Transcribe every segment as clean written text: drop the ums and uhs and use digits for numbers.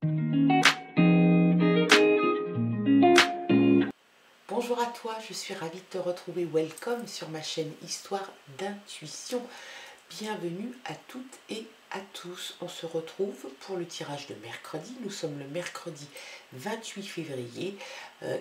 Bonjour à toi, je suis ravie de te retrouver. Welcome sur ma chaîne Histoire d'intuition. Bienvenue à toutes et à tous. On se retrouve pour le tirage de mercredi. Nous sommes le mercredi 28 février.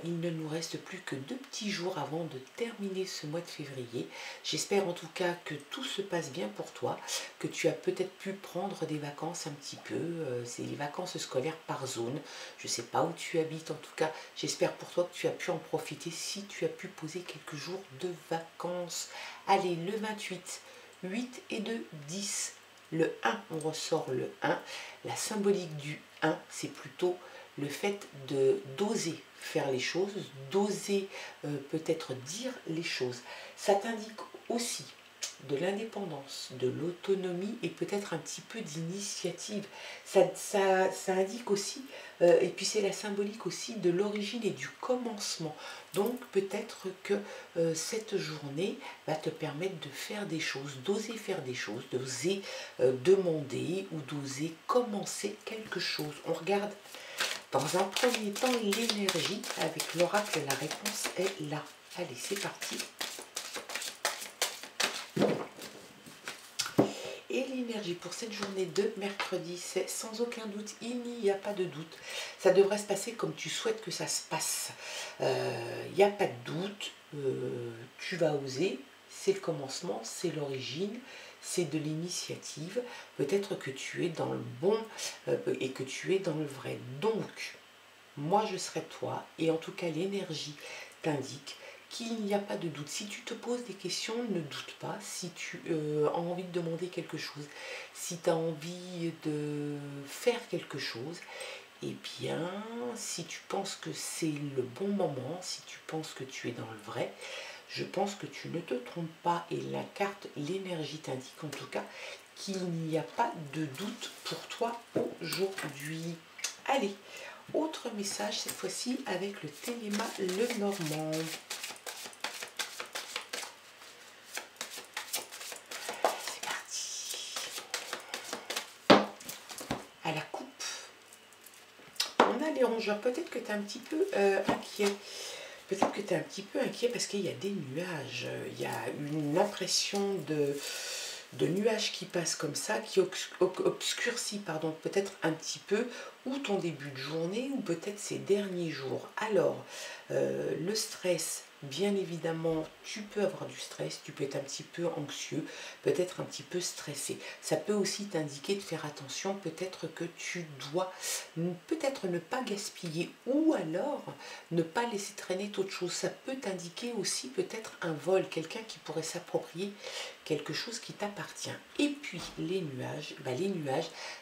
Il ne nous reste plus que 2 petits jours avant de terminer ce mois de février. J'espère en tout cas que tout se passe bien pour toi, que tu as peut-être pu prendre des vacances un petit peu. C'est les vacances scolaires par zone. Je ne sais pas où tu habites, en tout cas j'espère pour toi que tu as pu en profiter si tu as pu poser quelques jours de vacances. Allez, le 28, 8 et 2, 10. Le 1, on ressort le 1. La symbolique du 1, c'est plutôt le fait d'oser faire les choses, d'oser peut-être dire les choses. Ça t'indique aussi de l'indépendance, de l'autonomie et peut-être un petit peu d'initiative. Ça indique aussi, et puis c'est la symbolique aussi de l'origine et du commencement. Donc peut-être que cette journée va te permettre de faire des choses, d'oser demander ou d'oser commencer quelque chose. On regarde dans un premier temps l'énergie avec l'oracle, la réponse est là. Allez, c'est parti. Et l'énergie pour cette journée de mercredi, c'est sans aucun doute, il n'y a pas de doute. Ça devrait se passer comme tu souhaites que ça se passe. Il n'y a pas de doute, tu vas oser, c'est le commencement, c'est l'origine, c'est de l'initiative. Peut-être que tu es dans le bon et que tu es dans le vrai. Donc, moi je serai toi, et en tout cas l'énergie t'indique qu'il n'y a pas de doute. Si tu te poses des questions, ne doute pas. Si tu as envie de demander quelque chose, si tu as envie de faire quelque chose, eh bien, si tu penses que c'est le bon moment, si tu penses que tu es dans le vrai, je pense que tu ne te trompes pas. Et la carte, l'énergie t'indique en tout cas qu'il n'y a pas de doute pour toi aujourd'hui. Allez, autre message, cette fois-ci avec le Téléma le Normand. C'est parti. À la coupe, on a les rongeurs. Peut-être que tu es un petit peu inquiet. Peut-être que tu es un petit peu inquiet parce qu'il y a des nuages. Il y a une impression de nuages qui passent comme ça, qui obscurcit peut-être un petit peu ou ton début de journée ou peut-être ces derniers jours. Alors, le stress, bien évidemment, tu peux avoir du stress, tu peux être un petit peu anxieux, peut-être un petit peu stressé. Ça peut aussi t'indiquer de faire attention, peut-être que tu dois peut-être ne pas gaspiller ou alors ne pas laisser traîner toute chose. Ça peut t'indiquer aussi peut-être un vol, quelqu'un qui pourrait s'approprier quelque chose qui t'appartient. Et puis les nuages,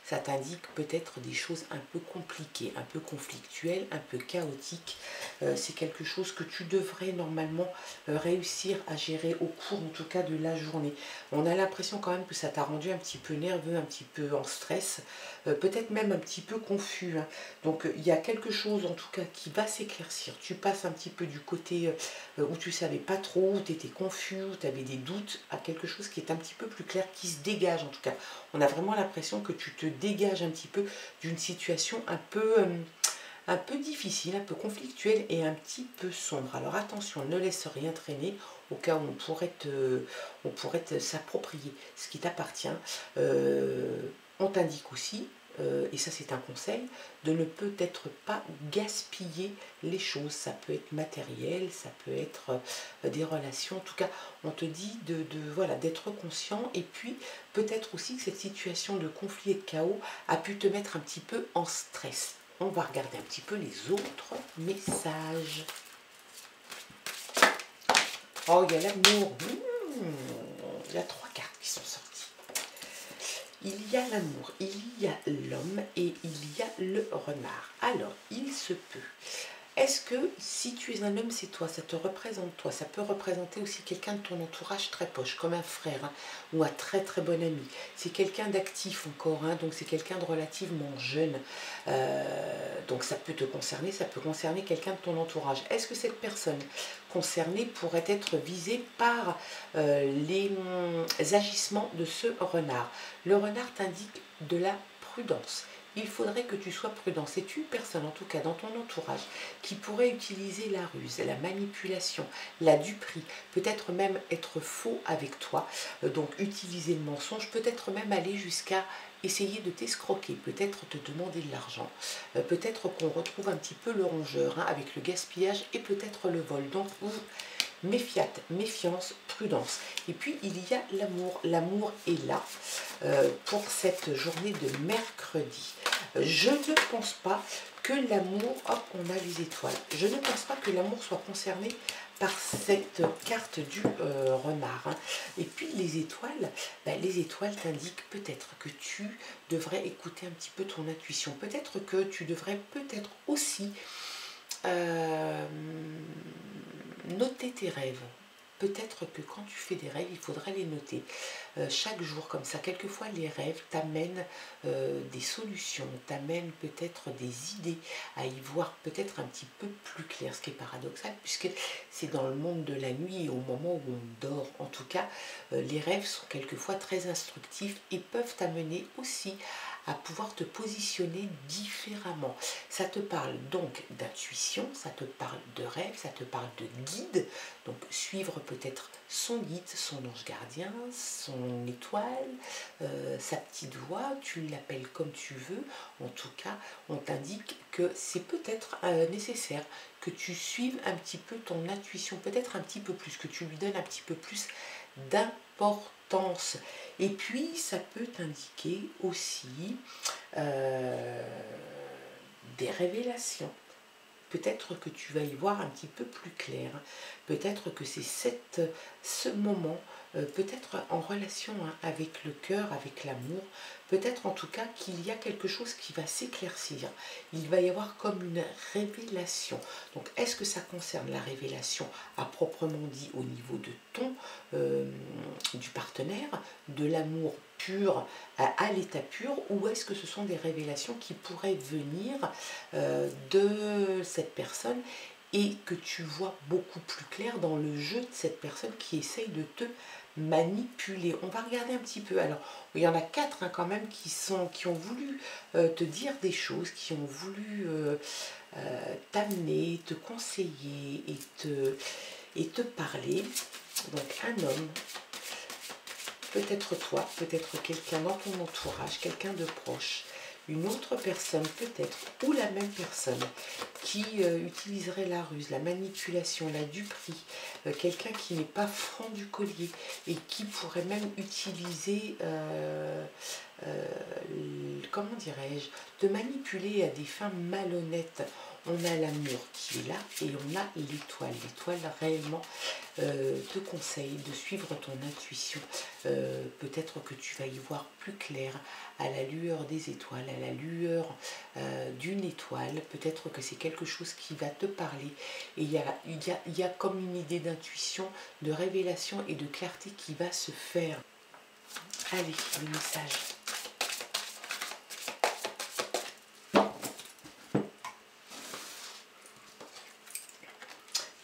ça t'indique peut-être des choses un peu compliquées, un peu conflictuelles, un peu chaotiques. C'est quelque chose que tu devrais normalement réussir à gérer au cours en tout cas de la journée. On a l'impression quand même que ça t'a rendu un petit peu nerveux, un petit peu en stress, peut-être même un petit peu confus. Hein. Donc il y a quelque chose en tout cas qui va s'éclaircir. Tu passes un petit peu du côté où tu savais pas trop, où tu étais confus, où tu avais des doutes, à quelque chose qui est un petit peu plus clair, qui se dégage en tout cas. On a vraiment l'impression que tu te dégages un petit peu d'une situation un peu difficile, un peu conflictuelle et un petit peu sombre. Alors attention, ne laisse rien traîner au cas où on pourrait s'approprier ce qui t'appartient. On t'indique aussi, et ça c'est un conseil, de ne peut-être pas gaspiller les choses. Ça peut être matériel, ça peut être des relations. En tout cas, on te dit voilà, d'être conscient et puis peut-être aussi que cette situation de conflit et de chaos a pu te mettre un petit peu en stress. On va regarder un petit peu les autres messages. Oh, il y a l'amour. Il y a 3 cartes qui sont sorties. Il y a l'amour, il y a l'homme et il y a le renard. Alors, il se peut. Est-ce que si tu es un homme, c'est toi, ça te représente toi, ça peut représenter aussi quelqu'un de ton entourage très proche, comme un frère hein, ou un très très bon ami. C'est quelqu'un d'actif encore, hein, donc c'est quelqu'un de relativement jeune. Donc ça peut te concerner, ça peut concerner quelqu'un de ton entourage. Est-ce que cette personne concernée pourrait être visée par les agissements de ce renard? Le renard t'indique de la prudence. il faudrait que tu sois prudent. C'est une personne, en tout cas dans ton entourage, qui pourrait utiliser la ruse, la manipulation, la duperie, peut-être même être faux avec toi, donc utiliser le mensonge, peut-être même aller jusqu'à essayer de t'escroquer, peut-être te demander de l'argent, peut-être qu'on retrouve un petit peu le rongeur hein, avec le gaspillage et peut-être le vol. Donc, méfiance, prudence. Et puis, il y a l'amour. L'amour est là pour cette journée de mercredi. Je ne pense pas que l'amour, hop, on a les étoiles. Je ne pense pas que l'amour soit concerné par cette carte du renard. Hein. Et puis les étoiles t'indiquent peut-être que tu devrais écouter un petit peu ton intuition. Peut-être que tu devrais peut-être aussi noter tes rêves. Peut-être que quand tu fais des rêves, il faudrait les noter chaque jour comme ça. Quelquefois, les rêves t'amènent des solutions, t'amènent peut-être des idées à y voir peut-être un petit peu plus clair, ce qui est paradoxal puisque c'est dans le monde de la nuit et au moment où on dort. En tout cas, les rêves sont quelquefois très instructifs et peuvent t'amener aussi à pouvoir te positionner différemment. Ça te parle donc d'intuition, ça te parle de rêve, ça te parle de guide, donc suivre peut-être son guide, son ange gardien, son étoile, sa petite voix, tu l'appelles comme tu veux, en tout cas on t'indique que c'est peut-être nécessaire que tu suives un petit peu ton intuition, peut-être un petit peu plus, que tu lui donnes un petit peu plus d'importance. Et puis ça peut t'indiquer aussi des révélations. Peut-être que tu vas y voir un petit peu plus clair. Peut-être que c'est ce moment, peut-être en relation hein, avec le cœur, avec l'amour, peut-être en tout cas qu'il y a quelque chose qui va s'éclaircir. Il va y avoir comme une révélation. Donc est-ce que ça concerne la révélation à proprement dit au niveau de du partenaire, de l'amour pur à l'état pur, ou est-ce que ce sont des révélations qui pourraient venir de cette personne et que tu vois beaucoup plus clair dans le jeu de cette personne qui essaye de te manipuler. On va regarder un petit peu. Alors, il y en a 4 hein, quand même qui ont voulu te dire des choses, qui ont voulu t'amener, te conseiller et te parler. Donc, un homme, peut-être toi, peut-être quelqu'un dans ton entourage, quelqu'un de proche, une autre personne peut-être, ou la même personne, qui utiliserait la ruse, la manipulation, la duperie, quelqu'un qui n'est pas franc du collier, et qui pourrait même utiliser, comment dirais-je, te manipuler à des fins malhonnêtes. On a l'amour qui est là, et on a l'étoile. L'étoile réellement te conseille de suivre ton intuition. Peut-être que tu vas y voir plus clair à la lueur des étoiles, à la lueur d'une étoile. Peut-être que c'est quelque chose qui va te parler. Et il y a comme une idée d'intuition, de révélation et de clarté qui va se faire. Allez, le message.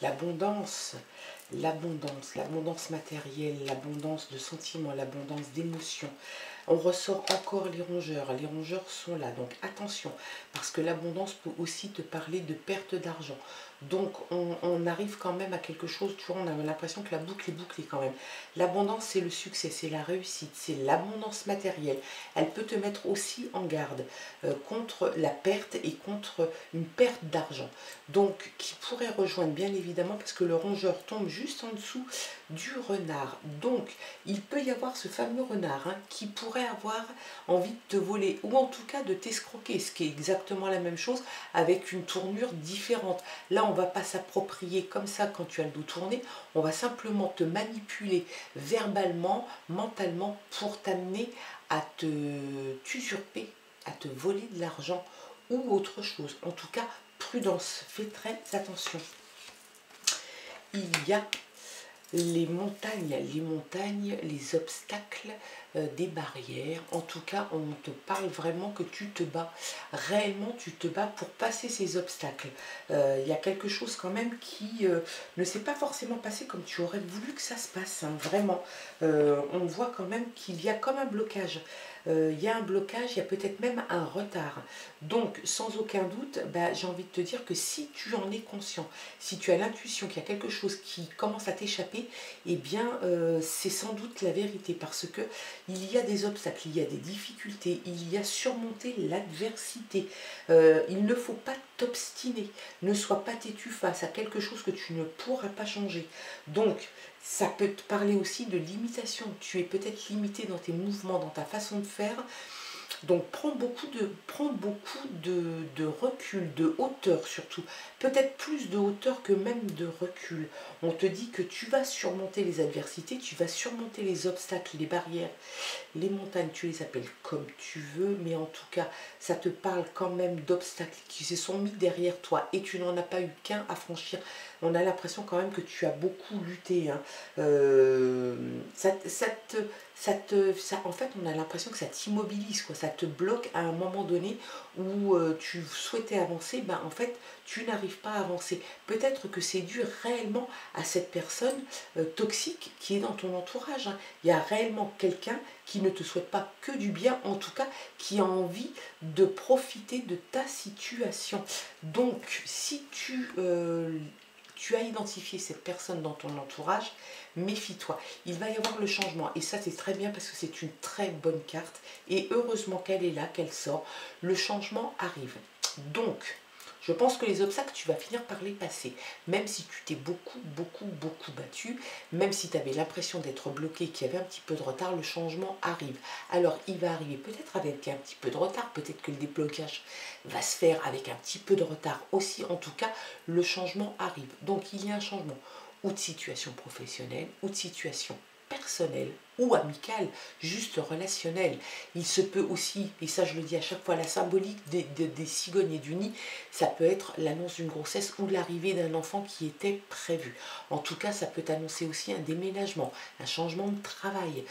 L'abondance, l'abondance matérielle, l'abondance de sentiments, l'abondance d'émotions. On ressort encore les rongeurs. Les rongeurs sont là, donc attention, parce que l'abondance peut aussi te parler de perte d'argent. Donc on arrive quand même à quelque chose, tu vois, on a l'impression que la boucle est bouclée quand même. L'abondance, c'est le succès, c'est la réussite, c'est l'abondance matérielle. Elle peut te mettre aussi en garde contre la perte et contre une perte d'argent. Donc, qui pourrait rejoindre bien évidemment, parce que le rongeur tombe juste en dessous du renard. Donc, il peut y avoir ce fameux renard hein, qui pourrait avoir envie de te voler, ou en tout cas de t'escroquer, ce qui est exactement la même chose avec une tournure différente. Là, on ne va pas s'approprier comme ça quand tu as le dos tourné, on va simplement te manipuler verbalement, mentalement, pour t'amener à t'usurper, à te voler de l'argent ou autre chose. En tout cas, prudence, fais très attention. Il y a les montagnes, les obstacles, des barrières. En tout cas, on te parle vraiment que tu te bats. Réellement, tu te bats pour passer ces obstacles. Il y a quelque chose quand même qui ne s'est pas forcément passé comme tu aurais voulu que ça se passe. Hein, vraiment. On voit quand même qu'il y a comme un blocage. il y a un blocage, il y a peut-être même un retard. Donc, sans aucun doute, bah, j'ai envie de te dire que si tu en es conscient, si tu as l'intuition qu'il y a quelque chose qui commence à t'échapper, eh bien, c'est sans doute la vérité, parce que il y a des obstacles, il y a des difficultés, il y a surmonter l'adversité. Il ne faut pas t'obstiner, ne sois pas têtu face à quelque chose que tu ne pourras pas changer. Donc, ça peut te parler aussi de limitation. Tu es peut-être limité dans tes mouvements, dans ta façon de faire. Donc prends beaucoup de recul, de hauteur surtout. Peut-être plus de hauteur que même de recul. On te dit que tu vas surmonter les adversités, tu vas surmonter les obstacles, les barrières, les montagnes, tu les appelles comme tu veux, mais en tout cas, ça te parle quand même d'obstacles qui se sont mis derrière toi et tu n'en as pas eu qu'un à franchir. On a l'impression quand même que tu as beaucoup lutté. Hein. En fait, on a l'impression que ça t'immobilise, quoi. Ça te bloque à un moment donné où tu souhaitais avancer, ben, en fait, tu n'arrives pas à avancer. Peut-être que c'est dû réellement à cette personne toxique qui est dans ton entourage. Hein. Il y a réellement quelqu'un qui ne te souhaite pas que du bien, en tout cas, qui a envie de profiter de ta situation. Donc, si tu as identifié cette personne dans ton entourage, méfie-toi. Il va y avoir le changement. Et ça, c'est très bien parce que c'est une très bonne carte. Et heureusement qu'elle est là, qu'elle sort. Le changement arrive. Donc, je pense que les obstacles, tu vas finir par les passer. Même si tu t'es beaucoup battu, même si tu avais l'impression d'être bloqué, qu'il y avait un petit peu de retard, le changement arrive. Alors, il va arriver peut-être avec un petit peu de retard, peut-être que le déblocage va se faire avec un petit peu de retard aussi. En tout cas, le changement arrive. Donc, il y a un changement ou de situation professionnelle, ou de situation personnelle ou amicale, juste relationnelle. Il se peut aussi, et ça je le dis à chaque fois, la symbolique des cigognes et du nid, ça peut être l'annonce d'une grossesse ou l'arrivée d'un enfant qui était prévu. En tout cas, ça peut annoncer aussi un déménagement, un changement de travail.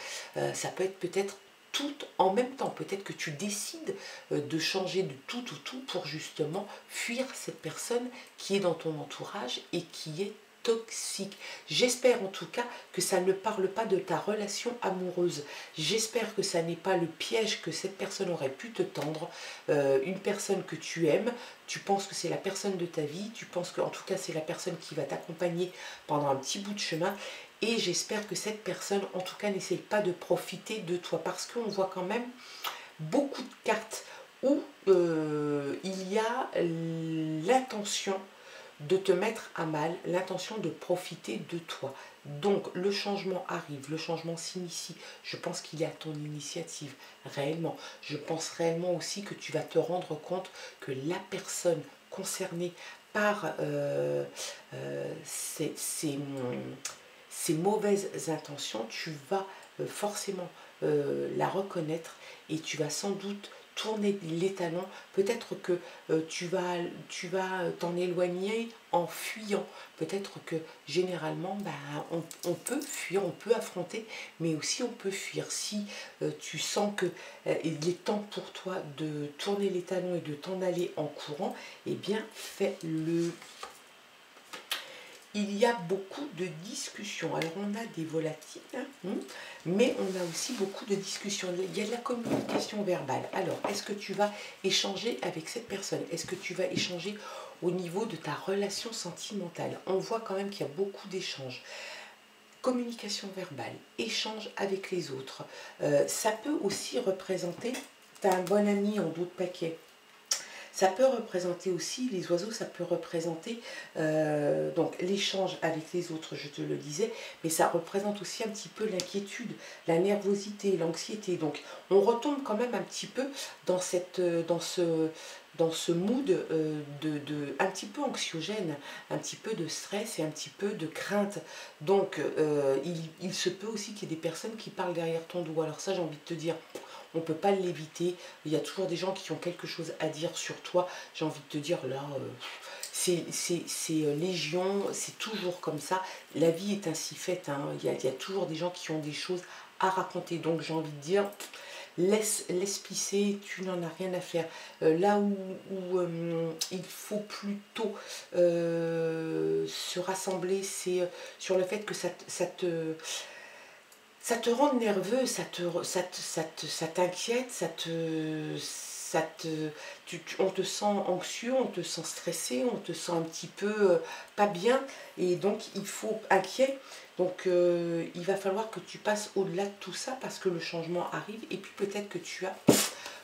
Ça peut être peut-être tout en même temps. Peut-être que tu décides de changer de tout pour justement fuir cette personne qui est dans ton entourage et qui est toxique. J'espère en tout cas que ça ne parle pas de ta relation amoureuse. J'espère que ça n'est pas le piège que cette personne aurait pu te tendre. Une personne que tu aimes, tu penses que c'est la personne de ta vie, tu penses qu'en tout cas c'est la personne qui va t'accompagner pendant un petit bout de chemin. Et j'espère que cette personne, en tout cas, n'essaie pas de profiter de toi. Parce qu'on voit quand même beaucoup de cartes où il y a l'intention de te mettre à mal, l'intention de profiter de toi. Donc le changement arrive, le changement s'initie. Je pense qu'il est à ton initiative, réellement. Je pense réellement aussi que tu vas te rendre compte que la personne concernée par ces mauvaises intentions, tu vas forcément la reconnaître et tu vas sans doute tourner les talons. Peut-être que tu vas t'en éloigner en fuyant. Peut-être que généralement, on peut fuir, on peut affronter, mais aussi on peut fuir. Si tu sens que il est temps pour toi de tourner les talons et de t'en aller en courant, eh bien fais-le. Il y a beaucoup de discussions. Alors on a des volatiles, mais on a aussi beaucoup de discussions. Il y a de la communication verbale. Alors, est-ce que tu vas échanger avec cette personne? Est-ce que tu vas échanger au niveau de ta relation sentimentale? On voit quand même qu'il y a beaucoup d'échanges. Communication verbale, échange avec les autres. Ça peut aussi représenter, tu as un bon ami en dos de paquet. Ça peut représenter aussi, les oiseaux, ça peut représenter donc l'échange avec les autres, je te le disais, mais ça représente aussi un petit peu l'inquiétude, la nervosité, l'anxiété. Donc on retombe quand même un petit peu dans ce mood un petit peu anxiogène, un petit peu de stress et un petit peu de crainte. Donc il se peut aussi qu'il y ait des personnes qui parlent derrière ton dos. Alors ça, j'ai envie de te dire, on ne peut pas l'éviter. Il y a toujours des gens qui ont quelque chose à dire sur toi. J'ai envie de te dire, là, c'est légion, c'est toujours comme ça. La vie est ainsi faite. Hein. Il y a toujours des gens qui ont des choses à raconter. Donc j'ai envie de dire, laisse pisser, tu n'en as rien à faire. Là où il faut plutôt se rassembler, c'est sur le fait que ça te ça te rend nerveux, ça t'inquiète, on te sent anxieux, on te sent stressé, on te sent un petit peu pas bien, et donc il faut inquiet. Donc il va falloir que tu passes au-delà de tout ça parce que le changement arrive, et puis peut-être que tu as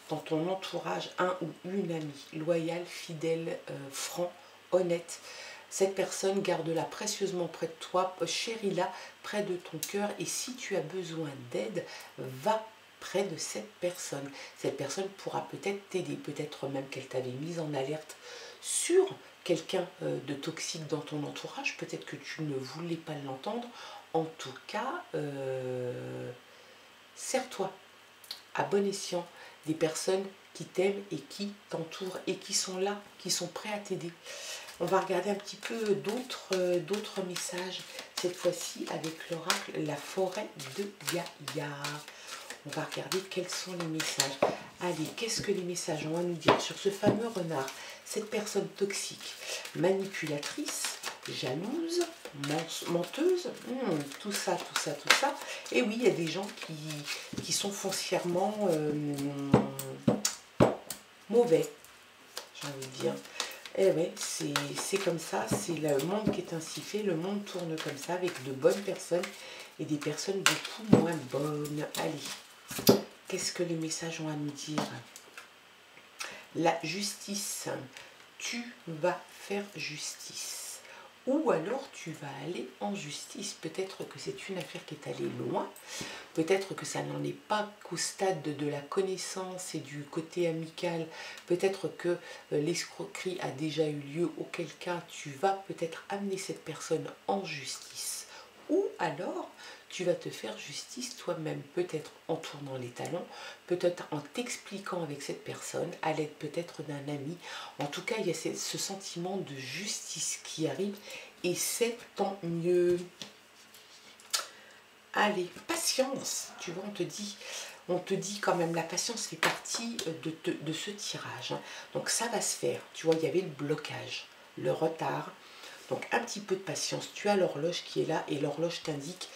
dans ton entourage un ou une amie loyale, fidèle, franc, honnête. Cette personne, garde-la précieusement près de toi, chéris-la près de ton cœur, et si tu as besoin d'aide, va près de cette personne. Cette personne pourra peut-être t'aider, peut-être même qu'elle t'avait mise en alerte sur quelqu'un de toxique dans ton entourage, peut-être que tu ne voulais pas l'entendre. En tout cas, sers-toi à bon escient des personnes qui t'aiment et qui t'entourent et qui sont là, qui sont prêts à t'aider. On va regarder un petit peu d'autres messages, cette fois-ci avec l'oracle La Forêt de Gaïa. On va regarder quels sont les messages. Allez, qu'est-ce que les messages ont à nous dire sur ce fameux renard, cette personne toxique, manipulatrice, jalouse, menteuse, tout ça. Et oui, il y a des gens qui sont foncièrement mauvais, j'ai envie de dire. Eh oui, c'est comme ça, c'est le monde qui est ainsi fait, le monde tourne comme ça, avec de bonnes personnes et des personnes beaucoup moins bonnes. Allez, qu'est-ce que les messages ont à nous dire? La justice, tu vas faire justice. Ou alors tu vas aller en justice. Peut-être que c'est une affaire qui est allée loin. Peut-être que ça n'en est pas qu'au stade de la connaissance et du côté amical. Peut-être que l'escroquerie a déjà eu lieu, auquel cas tu vas peut-être amener cette personne en justice. Ou alors tu vas te faire justice toi-même, peut-être en tournant les talons, peut-être en t'expliquant avec cette personne, à l'aide peut-être d'un ami. En tout cas, il y a ce sentiment de justice qui arrive, et c'est tant mieux. Allez, patience, tu vois, on te dit quand même, la patience fait partie de ce tirage. Donc ça va se faire, tu vois, il y avait le blocage, le retard. Donc un petit peu de patience, tu as l'horloge qui est là, et l'horloge t'indique,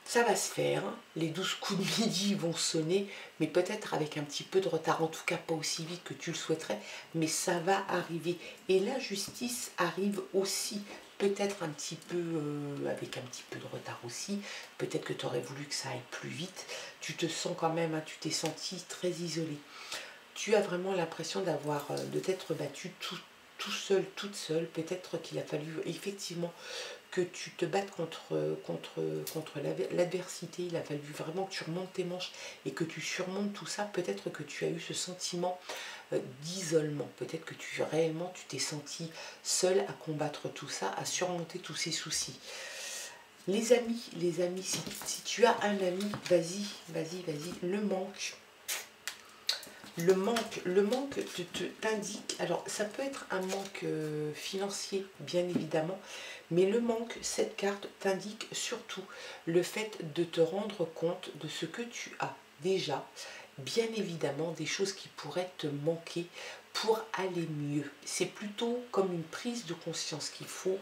ça va se faire, les 12 coups de midi vont sonner, mais peut-être avec un petit peu de retard, en tout cas pas aussi vite que tu le souhaiterais, mais ça va arriver. Et la justice arrive aussi, peut-être un petit peu, avec un petit peu de retard aussi, peut-être que tu aurais voulu que ça aille plus vite, tu te sens quand même, hein, tu t'es senti très isolé. Tu as vraiment l'impression de t'être battu tout seul, toute seule, peut-être qu'il a fallu effectivement que tu te battes contre l'adversité, il a fallu vraiment que tu remontes tes manches et que tu surmontes tout ça. Peut-être que tu as eu ce sentiment d'isolement, peut-être que réellement tu t'es senti seul à combattre tout ça, à surmonter tous ces soucis. Les amis, si tu as un ami, vas-y, le manque t'indique, alors ça peut être un manque financier, bien évidemment, mais le manque, cette carte t'indique surtout le fait de te rendre compte de ce que tu as déjà, bien évidemment des choses qui pourraient te manquer pour aller mieux. C'est plutôt comme une prise de conscience qu'il faut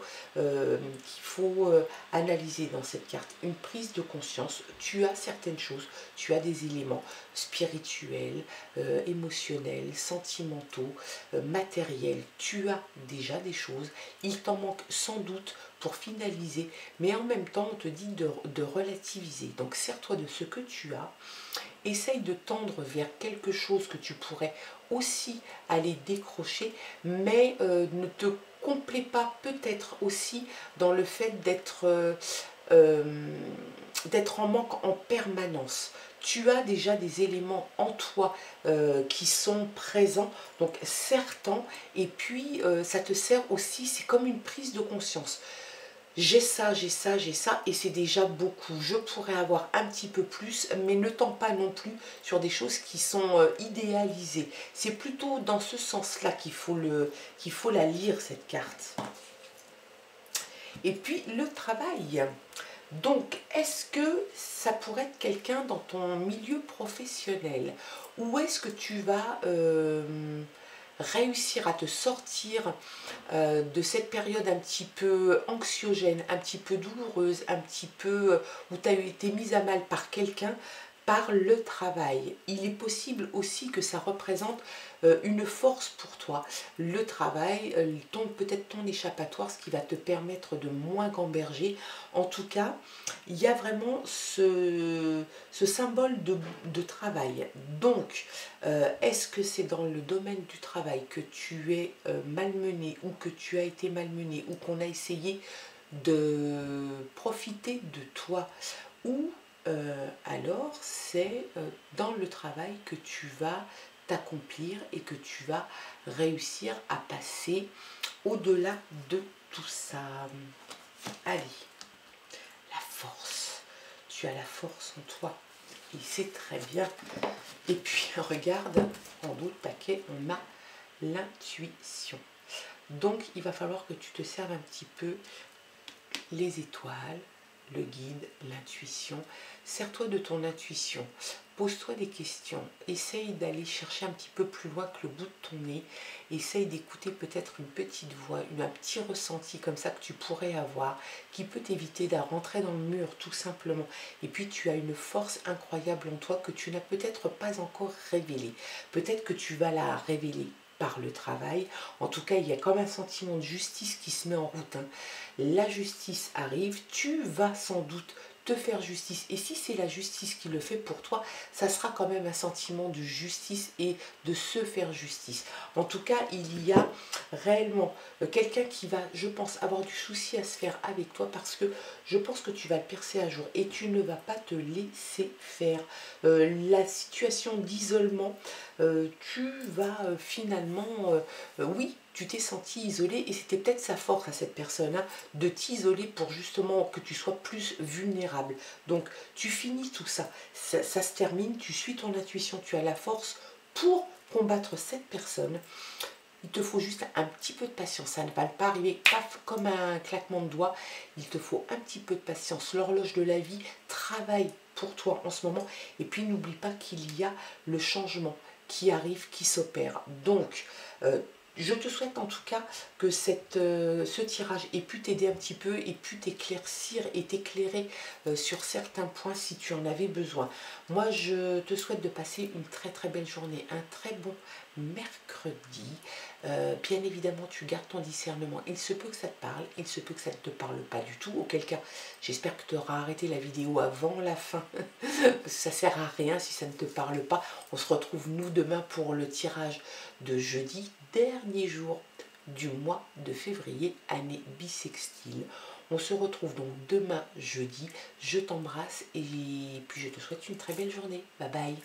analyser dans cette carte. Une prise de conscience, tu as certaines choses, tu as des éléments spirituels, émotionnels, sentimentaux, matériels. Tu as déjà des choses, il t'en manque sans doute pour finaliser, mais en même temps on te dit de relativiser. Donc sers-toi de ce que tu as, essaye de tendre vers quelque chose que tu pourrais aussi aller décrocher, mais ne te complais pas peut-être aussi dans le fait d'être en manque en permanence. Tu as déjà des éléments en toi qui sont présents, donc certains, et puis ça te sert aussi, c'est comme une prise de conscience. J'ai ça, et c'est déjà beaucoup. Je pourrais avoir un petit peu plus, mais ne tends pas non plus sur des choses qui sont idéalisées. C'est plutôt dans ce sens-là qu'il faut la lire, cette carte. Et puis, le travail. Donc, est-ce que ça pourrait être quelqu'un dans ton milieu professionnel? Ou est-ce que tu vas réussir à te sortir de cette période un petit peu anxiogène, un petit peu douloureuse, un petit peu où tu as été mise à mal par quelqu'un, par le travail. Il est possible aussi que ça représente une force pour toi. Le travail, peut-être ton échappatoire, ce qui va te permettre de moins gamberger. En tout cas, il y a vraiment ce symbole de travail. Donc, est-ce que c'est dans le domaine du travail que tu es malmené ou que tu as été malmené ou qu'on a essayé de profiter de toi ou alors c'est dans le travail que tu vas t'accomplir et que tu vas réussir à passer au-delà de tout ça. Allez, la force. Tu as la force en toi. Et c'est très bien. Et puis, regarde, en d'autres paquets, on a l'intuition. Donc, il va falloir que tu te serves un petit peu les étoiles, le guide, l'intuition. Sers-toi de ton intuition. Pose-toi des questions. Essaye d'aller chercher un petit peu plus loin que le bout de ton nez. Essaye d'écouter peut-être une petite voix, un petit ressenti comme ça que tu pourrais avoir, qui peut t'éviter de rentrer dans le mur tout simplement. Et puis tu as une force incroyable en toi que tu n'as peut-être pas encore révélée. Peut-être que tu vas la révéler par le travail. En tout cas, il y a comme un sentiment de justice qui se met en route. La justice arrive, tu vas sans doute te faire justice. Et si c'est la justice qui le fait pour toi, ça sera quand même un sentiment de justice et de se faire justice. En tout cas, il y a réellement quelqu'un qui va, je pense, avoir du souci à se faire avec toi parce que je pense que tu vas le percer à jour et tu ne vas pas te laisser faire. La situation d'isolement, tu vas finalement, oui, tu t'es senti isolé et c'était peut-être sa force à cette personne, hein, de t'isoler pour justement que tu sois plus vulnérable. Donc tu finis tout ça, ça se termine, tu suis ton intuition, tu as la force pour combattre cette personne. Il te faut juste un petit peu de patience, ça ne va pas arriver paf, comme un claquement de doigts, il te faut un petit peu de patience. L'horloge de la vie travaille pour toi en ce moment et puis n'oublie pas qu'il y a le changement qui arrive, qui s'opère. Donc, je te souhaite en tout cas que ce tirage ait pu t'aider un petit peu, ait pu t'éclaircir et t'éclairer sur certains points si tu en avais besoin. Moi, je te souhaite de passer une très très belle journée, un très bon mercredi. Bien évidemment, tu gardes ton discernement. Il se peut que ça te parle, il se peut que ça ne te parle pas du tout. Auquel cas, j'espère que tu auras arrêté la vidéo avant la fin. Parce que ça ne sert à rien si ça ne te parle pas. On se retrouve nous demain pour le tirage de jeudi, dernier jour du mois de février, année bissextile. On se retrouve donc demain jeudi. Je t'embrasse et puis je te souhaite une très belle journée. Bye bye.